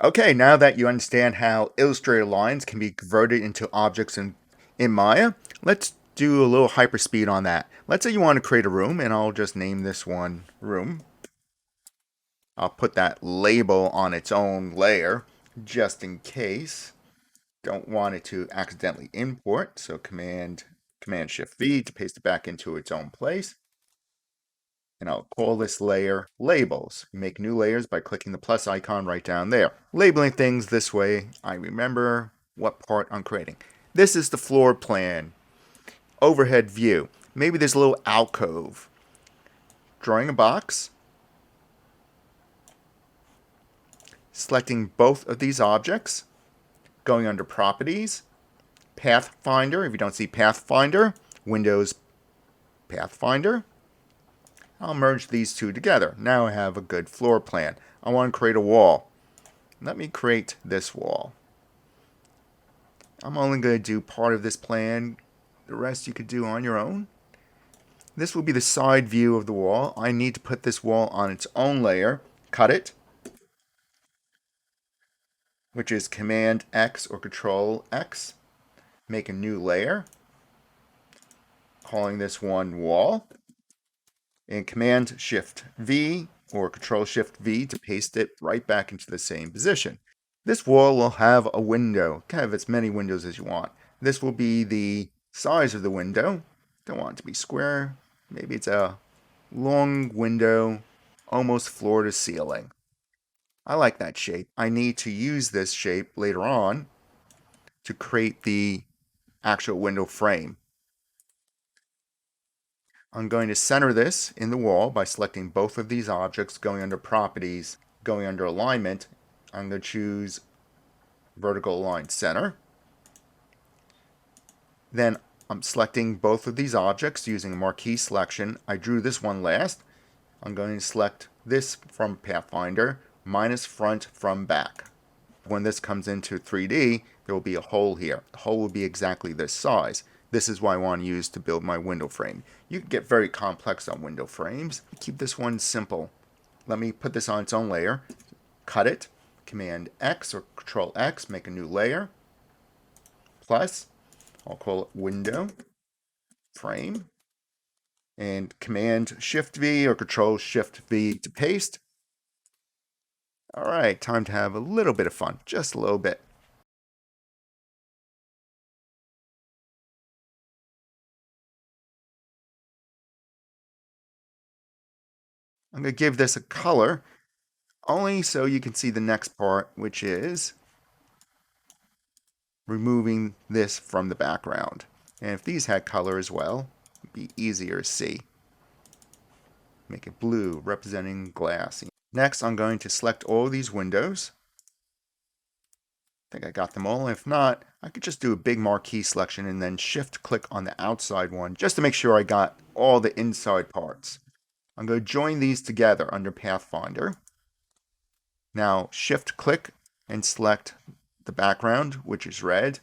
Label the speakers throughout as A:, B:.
A: Okay, now that you understand how Illustrator lines can be converted into objects in Maya, let's do a little hyperspeed on that. Let's say you want to create a room, and I'll just name this one room. I'll put that label on its own layer, just in case. Don't want it to accidentally import, so Command Shift V to paste it back into its own place. And I'll call this layer labels. You make new layers by clicking the plus icon right down there. Labeling things this way, I remember what part I'm creating. This is the floor plan. Overhead view. Maybe there's a little alcove. Drawing a box. Selecting both of these objects. Going under properties. Pathfinder. If you don't see Pathfinder, Windows Pathfinder. I'll merge these two together. Now I have a good floor plan. I want to create a wall. Let me create this wall. I'm only going to do part of this plan. The rest you could do on your own. This will be the side view of the wall. I need to put this wall on its own layer. Cut it, which is Command X or Control X. Make a new layer, calling this one wall. And Command Shift V or Control Shift V to paste it right back into the same position. This wall will have a window, kind of as many windows as you want. This will be the size of the window. Don't want it to be square. Maybe it's a long window, almost floor to ceiling. I like that shape. I need to use this shape later on to create the actual window frame. I'm going to center this in the wall by selecting both of these objects, going under properties, going under alignment. I'm going to choose vertical align center. Then I'm selecting both of these objects using a marquee selection. I drew this one last. I'm going to select this from Pathfinder, minus front from back. When this comes into 3D, there will be a hole here. The hole will be exactly this size. This is what I want to use to build my window frame. You can get very complex on window frames. Keep this one simple. Let me put this on its own layer. Cut it. Command X or Control X, make a new layer. Plus, I'll call it window frame. And Command Shift V or Control Shift V to paste. All right, time to have a little bit of fun, just a little bit. I'm going to give this a color, only so you can see the next part, which is removing this from the background. And if these had color as well, it'd be easier to see. Make it blue, representing glass. Next, I'm going to select all these windows. I think I got them all. If not, I could just do a big marquee selection and then shift click on the outside one just to make sure I got all the inside parts. I'm going to join these together under Pathfinder. Now shift click and select the background, which is red.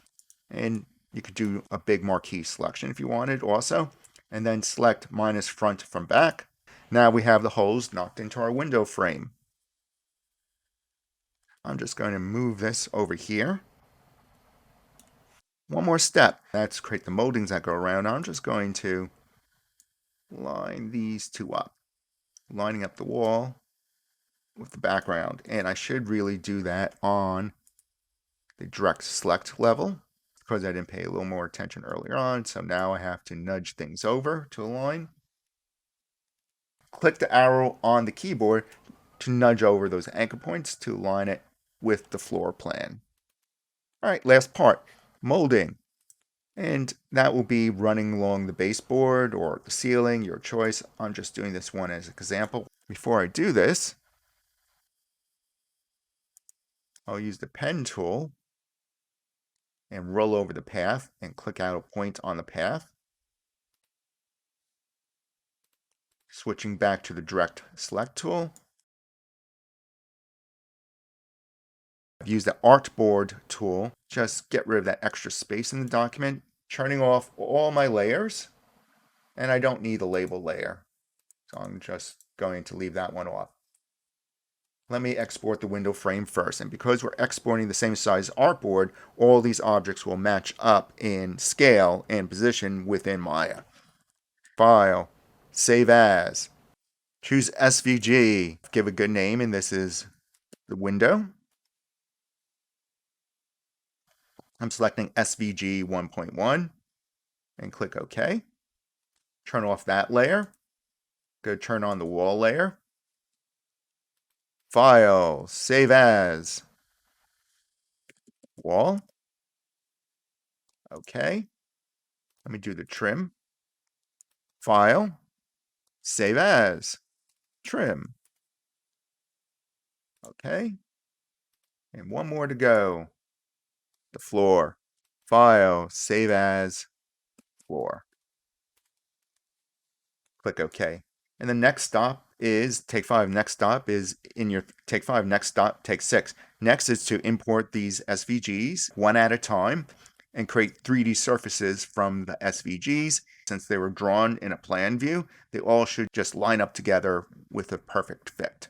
A: And you could do a big marquee selection if you wanted also. And then select minus front from back. Now we have the holes knocked into our window frame. I'm just going to move this over here. One more step. That's create the moldings that go around. I'm just going to line these two up. Lining up the wall with the background. And I should really do that on the direct select level because I didn't pay a little more attention earlier on. So now I have to nudge things over to align. Click the arrow on the keyboard to nudge over those anchor points to align it with the floor plan. All right, last part, molding. And that will be running along the baseboard or the ceiling, your choice. I'm just doing this one as an example. Before I do this, I'll use the pen tool and roll over the path and click out a point on the path. Switching back to the direct select tool. I've used the artboard tool, just get rid of that extra space in the document, turning off all my layers, and I don't need the label layer. So I'm just going to leave that one off. Let me export the window frame first. And because we're exporting the same size artboard, all these objects will match up in scale and position within Maya. File, save as, choose SVG, give a good name, and this is the window. I'm selecting SVG 1.1 and click OK. Turn off that layer. Go turn on the wall layer. File, save as, wall. OK. Let me do the trim. File, save as, trim. OK. And one more to go. The floor. File, save as, floor. Click OK. And the next stop is take 5. Next stop is in your take 5. Next stop, take 6. Next is to import these SVGs one at a time and create 3D surfaces from the SVGs. Since they were drawn in a plan view, they all should just line up together with a perfect fit.